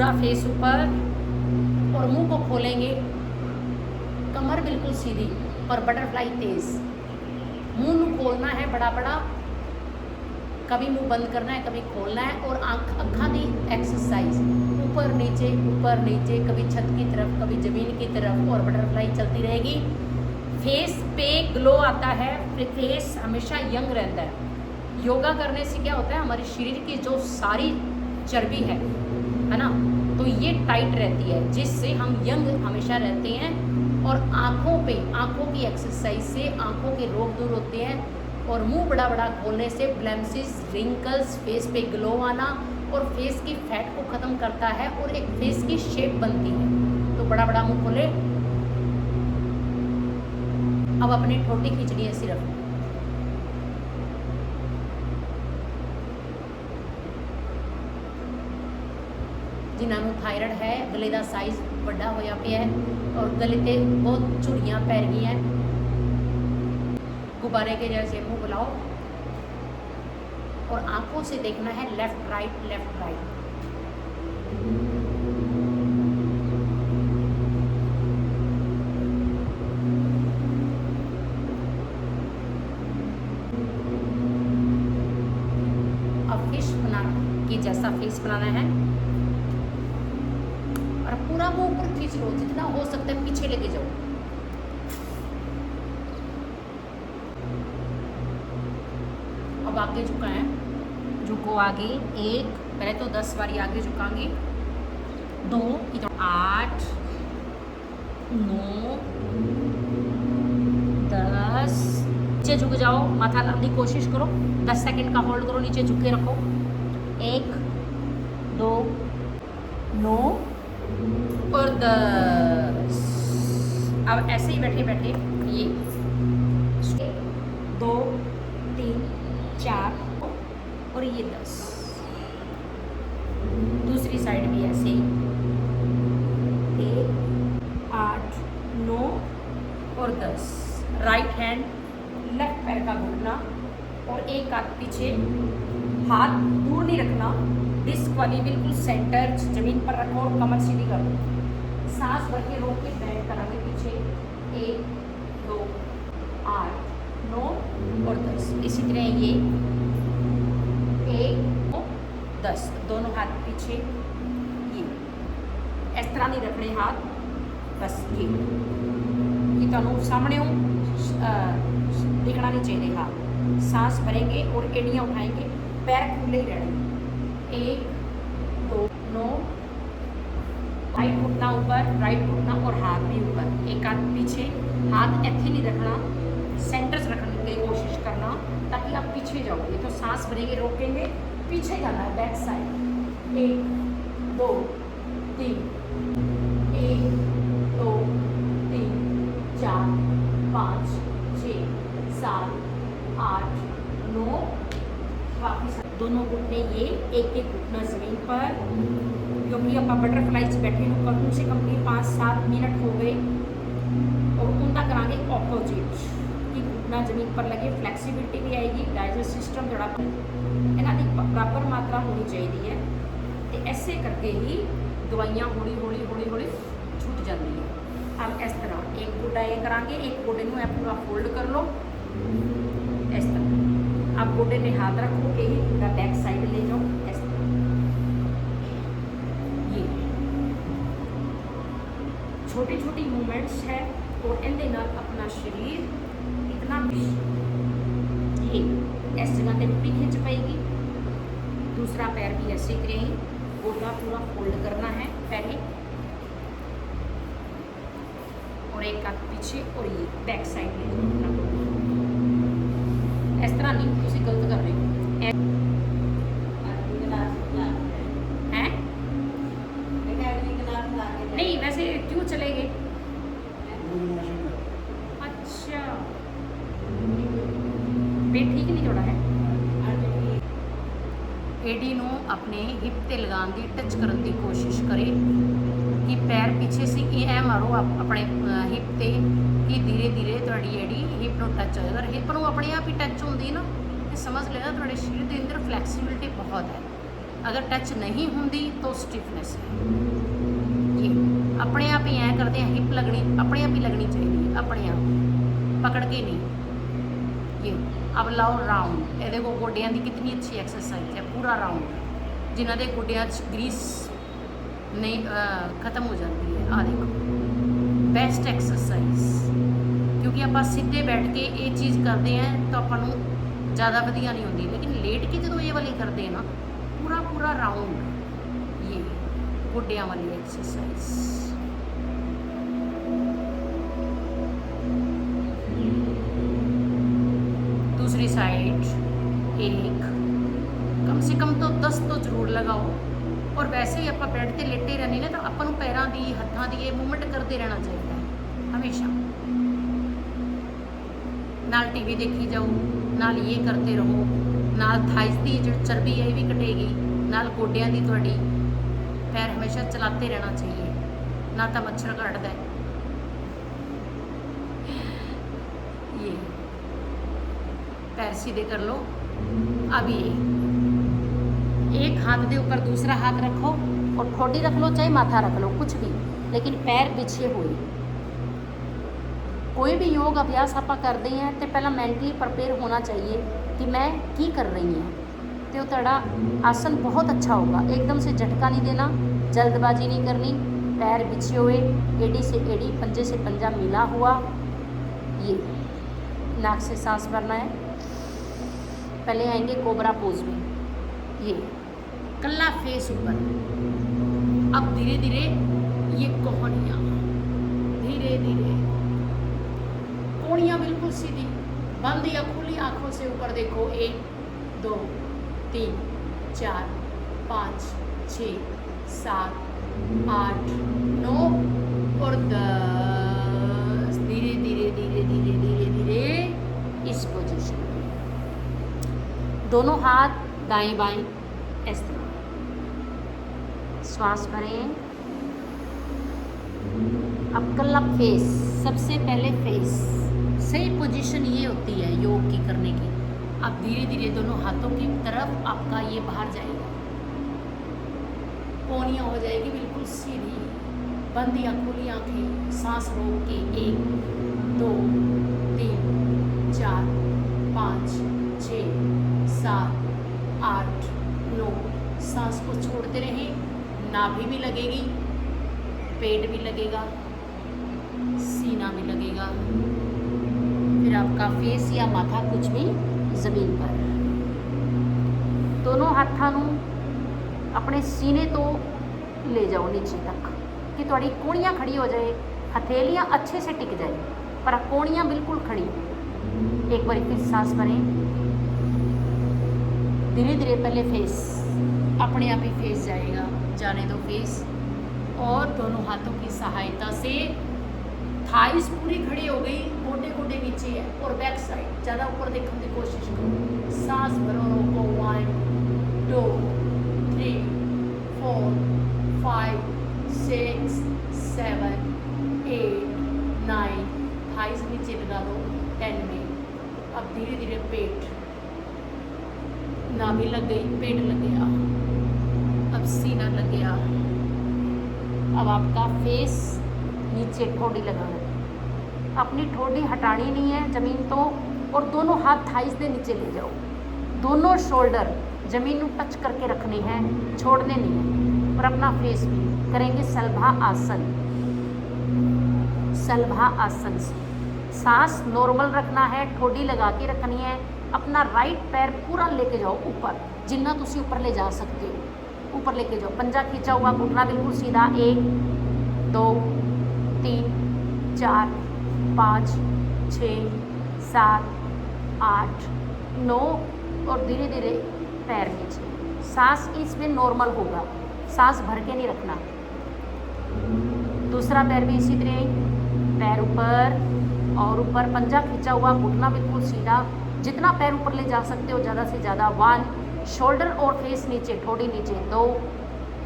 पूरा फेस ऊपर और मुंह को खोलेंगे, कमर बिल्कुल सीधी और बटरफ्लाई तेज। मुंह खोलना है बड़ा बड़ा, कभी मुंह बंद करना है कभी खोलना है, और अखा दी एक्सरसाइज ऊपर नीचे, कभी छत की तरफ कभी ज़मीन की तरफ, और बटरफ्लाई चलती रहेगी। फेस पे ग्लो आता है, फेस हमेशा यंग रहता है। योगा करने से क्या होता है, हमारे शरीर की जो सारी चर्बी है ना, तो ये टाइट रहती है, जिससे हम यंग हमेशा रहते हैं। और आँखों की एक्सरसाइज से आँखों के रोग दूर होते हैं, और मुंह बड़ा बड़ा खोलने से ब्लैम्सिस, रिंकल्स, फेस पे ग्लो आना, और फेस की फैट को ख़त्म करता है, और एक फेस की शेप बनती है। तो बड़ा बड़ा मुंह खोले। अब अपनी ठोटी खींचनी है सिर्फ, जिन्होंने थायराइड है, गले का साइज बड़ा होया पे है, और गले ते बहुत झुड़ियाँ पै रही हैं, गुब्बारे के जैसे मुंह बुलाओ, और आंखों से देखना है लेफ्ट राइट लेफ्ट राइट। अब फिश बना के जैसा फेस बनाना है, और पूरा मुंह ऊपर खींच लो, जितना हो सकता है पीछे लेके जाओ। अब आगे झुकाएं, झुको आगे, एक, पहले तो 10 बारी आगे झुकाएंगे, 2, इधर 8, 9, 10, नीचे झुक जाओ, माथा लाने की कोशिश करो, 10 सेकंड का होल्ड करो, नीचे झुके रखो, 1, 2, 9 और 10। अब ऐसे ही बैठे बैठे ये 2, 3, 4 और ये 10। दूसरी साइड भी ऐसे ही 1, 8, 9 और 10। राइट हैंड लेफ्ट पैर का घुटना, और एक हाथ पीछे, हाथ दूर नहीं रखना, डिस्क वाली बिल्कुल सेंटर जमीन पर रखो, और कमर सीधी कर दो। सांस भर के रोक के बैठ करांगे पीछे, 1, 2, 8, 9 और 10। इसी तरह ये 1, 2, 10, दोनों हाथ पीछे, ये इस तरह नहीं रखने हाथ, बस ये तुहानू सामने हो दिखना नहीं चाहिए हाथ। सांस भरेंगे और एड़ियाँ उठाएंगे, पैर खुले ही रहने, 1, 2, 9, राइट घुटना ऊपर, राइट घुटना और हाथ भी ऊपर, एक हाथ पीछे, हाथ ऐसे नहीं रखना, सेंटर से रखने की कोशिश करना ताकि आप पीछे जाओगे। तो सांस भरेंगे, रोकेंगे, पीछे जाना है, बैक साइड, 1, 2, 3, 1, 2, 3, 4, 5, 6, 7, 8, 9। वापिस दोनों घुटने ये, एक एक घुटना जमीन पर, क्योंकि आप बटरफ्लाई से बैठे हो, कम से कम 5-7 मिनट हो गए, और उनका करांगे ऑपोजिट कि घुटना जमीन पर लगे, फ्लैक्सीबिलिटी भी आएगी, डाइजेस्ट सिस्टम जड़ा इन्हों की बराबर मात्रा होनी चाहिए है। तो ऐसे करके ही दवाइयाँ हौली हौली हौली हौली छूट जाती है। अब इस तरह एक गोडा ये करांगे, एक गोडे में पूरा फोल्ड कर लो इस तरह। अब गोडे में हाथ रखो, यही पूरा बैक साइड ले जाओ इस तरह। ये छोटी छोटी मूवमेंट्स है, और इनके नाल अपना शरीर इतना ये इस जगह पे भी खिंच पाएगी। दूसरा पैर भी ऐसे करें, गोडा पूरा फोल्ड करना है पहले, और एक हाथ पीछे, और ये बैक साइड ले जाओ अपना। इस तरह नहीं, तुम गलत कर रहे हो, हैं? नहीं, वैसे क्यों चले गए? अच्छा, पेट ठीक नहीं जोड़ा है। एडी नू अपने हिप ते लगाने की, टच करने की कोशिश करे कि पैर पीछे से ए मारो अपने हिप ते, कि धीरे धीरे थोड़ी एडी हिप नू टच हो। अगर हिप नू अपने आप ही टच होती ना, तो समझ लेना थोड़े शरीर के अंदर फ्लैक्सीबिलिटी बहुत है। अगर टच नहीं होंगी तो स्टिफनेस है। ये अपने आप ही ऐ करते हैं, हिप लगनी अपने आप ही लगनी चाहिए, अपने आप पकड़ के नहीं। ये अब लाओ राउंड, ये देखो गोडियां की कितनी अच्छी एक्सरसाइज है, पूरा राउंड जिन्हों के गोडियां ग्रीस नहीं खत्म हो जाती है। आ देखो बेस्ट एक्सरसाइज, क्योंकि आप सीधे बैठ के ये चीज़ करते हैं तो अपन ज़्यादा वधिया नहीं होती, लेकिन लेट के जो ये वाली करते हैं ना पूरा पूरा राउंड, ये गोडियां वाली एक्सरसाइज। दूसरी साइड एक कम से कम तो 10 तो जरूर लगाओ। और वैसे ही आप बेड ते लेटे रहने ना तो अपन पैरों की हथों की मूवमेंट करते रहना चाहिए हमेशा। नाल टीवी देखी जाओ, नाल ये करते रहो, नाल थाइस की जो चर्बी है ये भी कटेगी, नाल गोडियां की थोड़ी। पैर हमेशा चलाते रहना चाहिए, ना तो मच्छर काटता है। ये पैर सीधे कर लो। अब ये एक हाथ के ऊपर दूसरा हाथ रखो और ठोडी रख लो, चाहे माथा रख लो, कुछ भी, लेकिन पैर बिछे हुए। कोई भी योग अभ्यास आप करते हैं तो पहला मैंटली प्रिपेयर होना चाहिए कि मैं की कर रही हूँ, तो तेरा आसन बहुत अच्छा होगा। एकदम से झटका नहीं देना, जल्दबाजी नहीं करनी, पैर बिछे हुए, एड़ी से एड़ी, पंजे से पंजा मिला हुआ। ये नाक से सांस भरना है। पहले आएंगे कोबरा पोज में, ये कल्ला फेस ऊपर। अब धीरे धीरे ये कोहनियाँ, धीरे धीरे कोहनियाँ बिल्कुल सीधी, बंद या खुली आंखों से ऊपर देखो। 1 2 3 4 5 6 7 8 9 और 10। धीरे धीरे धीरे धीरे धीरे धीरे इस पोजीशन में, दोनों हाथ दाएं बाएं इस तरह। श्वास भरें। अब कल्ला फेस, सबसे पहले फेस सही पोजीशन ये होती है योग की करने की। अब धीरे धीरे दोनों हाथों की तरफ आपका ये बाहर जाएगा, कोहनियाँ हो जाएगी बिल्कुल सीधी, बंद या खुली आंखें, सांस रोक के। 1 2 3 4 5 6 7 8 9। सांस को छोड़ते रहें, नाभि भी लगेगी, पेट भी लगेगा, सीना भी लगेगा, फिर आपका फेस या माथा कुछ भी ज़मीन पर। दोनों हाथों को अपने सीने तो ले जाओ नीचे तक कि थोड़ी कोहनियाँ खड़ी हो जाए, हथेलियाँ अच्छे से टिक जाए, पर कोहनियाँ बिल्कुल खड़ी। एक बार फिर सांस भरें। धीरे धीरे पहले फेस, अपने आप ही फेस जाएगा, जाने दो फेस। और दोनों हाथों की सहायता से थाइस पूरी खड़ी हो गई, गोडे गोडे नीचे है, और बैक साइड ज़्यादा ऊपर देखने की कोशिश करो। सांस भरो, रोको। 1 2 3 4 5 6 7 8 9। थाइस नीचे लगा दो 10 में। अब धीरे धीरे पेट, नाभि लग गई, पेट लग गया, अब सीना लग गया। अब आपका फेस नीचे, ठोडी लगाना, अपनी ठोडी हटानी नहीं है ज़मीन तो, और दोनों हाथ थाइस के नीचे ले जाओ। दोनों शोल्डर ज़मीन को टच करके रखने हैं, छोड़ने नहीं है। और अपना फेस भी करेंगे सलभा आसन। सलभा आसन से सांस नॉर्मल रखना है, ठोडी लगा के रखनी है। अपना राइट पैर पूरा लेके जाओ ऊपर, जितना तुसी ऊपर ले जा सकते हो ऊपर लेके जाओ। पंजा खींचा हुआ, घुटना बिल्कुल सीधा। 1 2 3 4 5 6 7 8 9। और धीरे धीरे पैर नीचे। सांस इसमें नॉर्मल होगा, सांस भर के नहीं रखना। दूसरा पैर भी इसी तरह, पैर ऊपर और ऊपर, पंजा खींचा हुआ, घुटना बिल्कुल सीधा, जितना पैर ऊपर ले जा सकते हो ज़्यादा से ज़्यादा। 1 शोल्डर और फेस नीचे, ठोडी नीचे। 2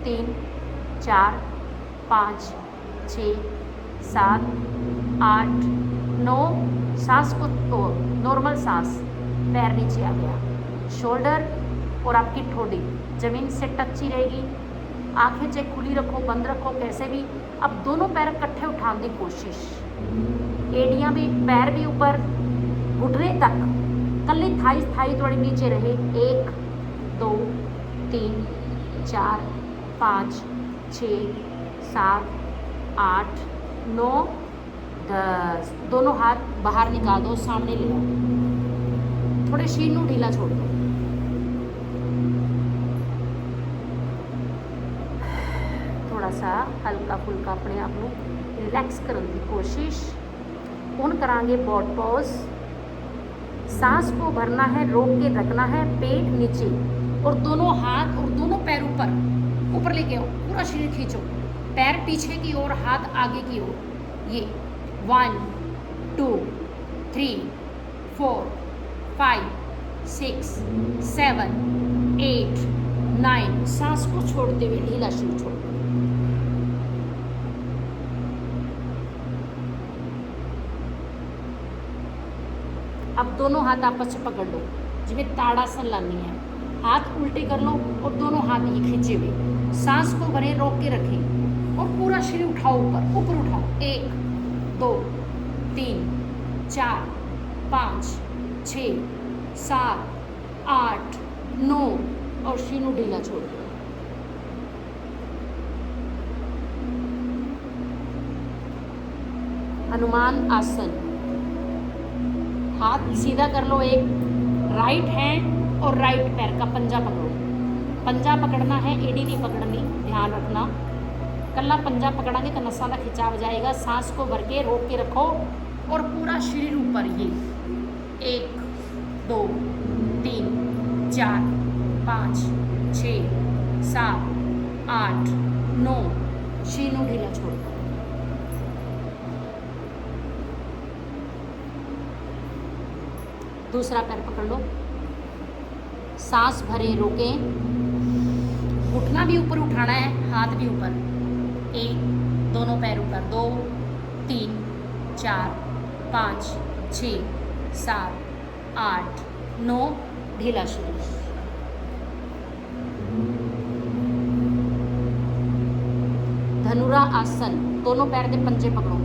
3 4 5 6 7 8 9। सांस को तो नॉर्मल सांस, पैर नीचे आ गया, शोल्डर और आपकी ठोडी ज़मीन से टच ही रहेगी। आंखें चाहे खुली रखो, बंद रखो, कैसे भी। अब दोनों पैर इकट्ठे उठाने की कोशिश, एड़ियाँ भी, पैर भी ऊपर, घुटने तक, कल्ली थाई थोड़ी नीचे रहे। 1 2 3 4 5 6 7 8 9 10। दोनों हाथ बाहर निकाल दो, सामने ले आओ, थोड़े शीर नू ढीला छोड़ दो। थोड़ा सा हल्का फुल्का अपने आप को रिलैक्स करने की कोशिश। हुण करांगे बॉट पॉज। सांस को भरना है, रोक के रखना है, पेट नीचे और दोनों हाथ और दोनों पैर ऊपर लेके आओ, पूरा शरीर खींचो, पैर पीछे की ओर, हाथ आगे की ओर। ये 1 2 3 4 5 6 7 8 9। सांस को छोड़ते हुए ढीला शरीर छोड़ो। अब दोनों हाथ आपस में पकड़ लो, जिमें ताड़ासन लानी है। हाथ उल्टे कर लो और दोनों हाथ ये खींचे हुए, सांस को भरे, रोक के रखें और पूरा शरीर उठाओ, ऊपर उठाओ। 1 2 3 4 5 6 7 8 9 और शीनू ढीला छोड़ दो। हनुमान आसन। हाथ सीधा कर लो, एक राइट हैंड और राइट पैर का पंजा पकड़ो। पंजा पकड़ना है, एड़ी नहीं पकड़नी, ध्यान रखना। कल्ला पंजा पकड़ांगे तो नसां का खिंचाव जाएगा। सांस को भर के रोक के रखो और पूरा शरीर ऊपर। ये 1 2 3 4 5 6 7 8 9। शीनू ढीला छोड़ दो। दूसरा पैर पकड़ लो, सांस भरे, रोकें, घुटना भी ऊपर उठाना है, हाथ भी ऊपर। 1 दोनों पैर ऊपर, 2 3 4 5 6 7 8 9। ढीला शरीर। धनुरा आसन। दोनों पैर के पंजे पकड़ो,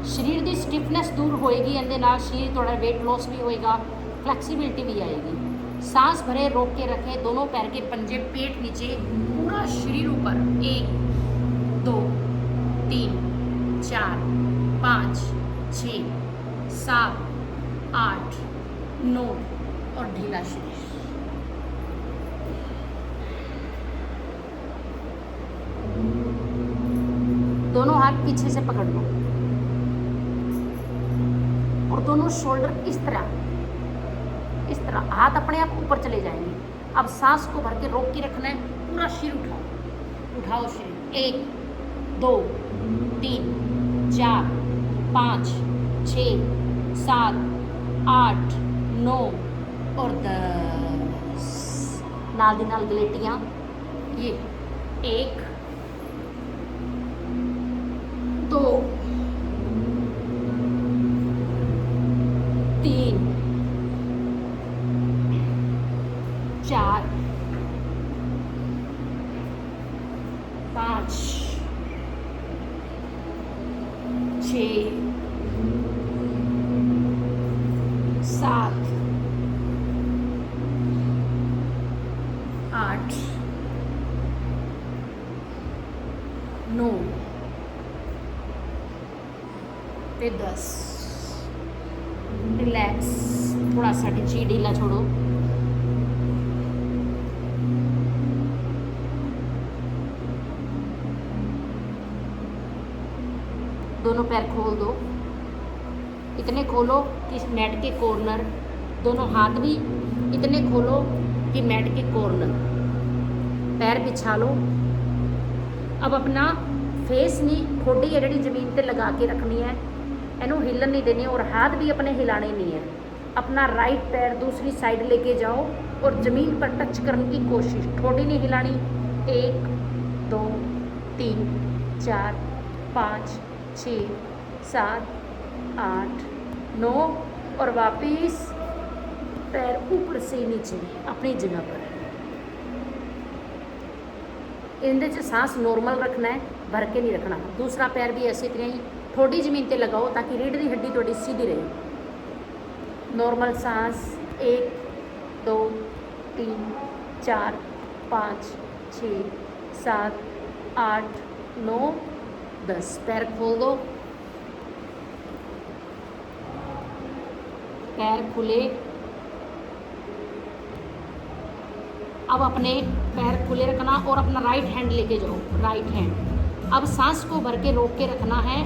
शरीर की स्टिफनेस दूर होएगी, ਇਹਦੇ ਨਾਲ शरीर थोड़ा वेट लॉस भी होएगा, फ्लैक्सीबिलिटी भी आएगी। सांस भरे, रोक के रखें, दोनों पैर के पंजे, पेट नीचे, पूरा शरीर ऊपर। 1 2 3 4 5 6 7 8 9 और ढीला शरीर। दोनों हाथ पीछे से पकड़ लो और दोनों शोल्डर इस तरह हाथ अपने आप ऊपर चले जाएंगे। अब सांस को भर के रोक के रखना है, पूरा शरीर उठाओ शरीर। 1 2 3 4 5 6 7 8 9 और 10। नाल दी नाल गलेटियां। ये 1 2 3 4 5 6 7 8 9 ते 10। रिलैक्स, थोड़ा सा जी ढीला छोड़ो। दोनों पैर खोल दो, इतने खोलो कि मैट के कॉर्नर, दोनों हाथ भी इतने खोलो कि मैट के कॉर्नर, पैर बिछा लो। अब अपना फेस नहीं, ठोडी है जी जमीन पर लगा के रखनी है, इनू हिलन नहीं देनी और हाथ भी अपने हिलाने नहीं है। अपना राइट पैर दूसरी साइड लेके जाओ और ज़मीन पर टच करने की कोशिश, ठोडी नहीं हिलानी। 1 2 3 4 5 6 7 8 9 और वापिस पैर ऊपर से नीचे अपनी जगह पर। इनदे च सांस नॉर्मल रखना है, भर के नहीं रखना। दूसरा पैर भी ऐसे तरह ही थोड़ी जमीन पे लगाओ ताकि रीढ़ की हड्डी थोड़ी सीधी रहे। नॉर्मल सांस 1 2 3 4 5 6 7 8 9 10। पैर खोल दो, पैर खुले। अब अपने पैर खुले रखना और अपना राइट हैंड लेके जाओ, राइट हैंड। अब सांस को भर के रोक के रखना है,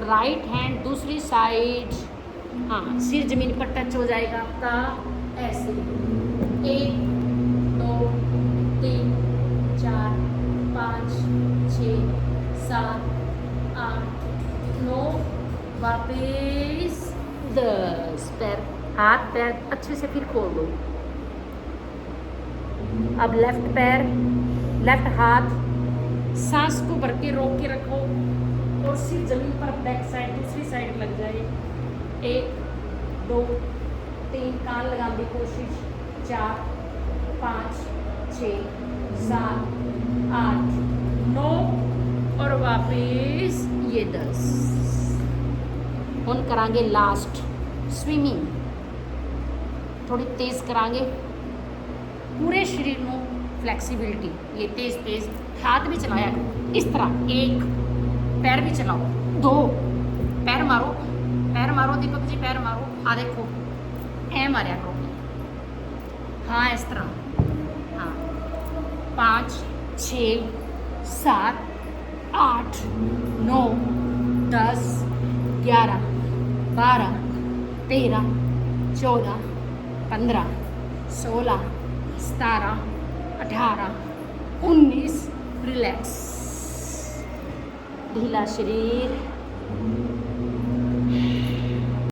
राइट हैंड दूसरी साइड, हाँ सिर जमीन पर टच हो जाएगा आपका, ऐसे 1 2 3 4 5 6 7 8 9 वापिस 10। पैर हाथ पैर अच्छे से फिर खोल दो। अब लेफ्ट पैर, लेफ्ट हाथ, सांस को भर के रोक के रखो और सिर जमीन पर बैक साइड दूसरी साइड लग जाए। 1 2 3 कान लगाने की कोशिश, 4 5 6 7 8 9 और वापिस ये 10। हुण करांगे लास्ट स्विमिंग, थोड़ी तेज करांगे, पूरे शरीर में फ्लैक्सीबिलिटी। ये तेज तेज हाथ भी चलाया करो, इस तरह 1 पैर भी चलाओ, 2 पैर मारो, पैर मारो दीपक जी, पैर मारो। हाँ देखो ऐ मारिया करो, हाँ इस तरह, हाँ 5 6 7 8 9 10 11 12 13 14 15 16 17 18 19। रिलैक्स, ढीला शरीर।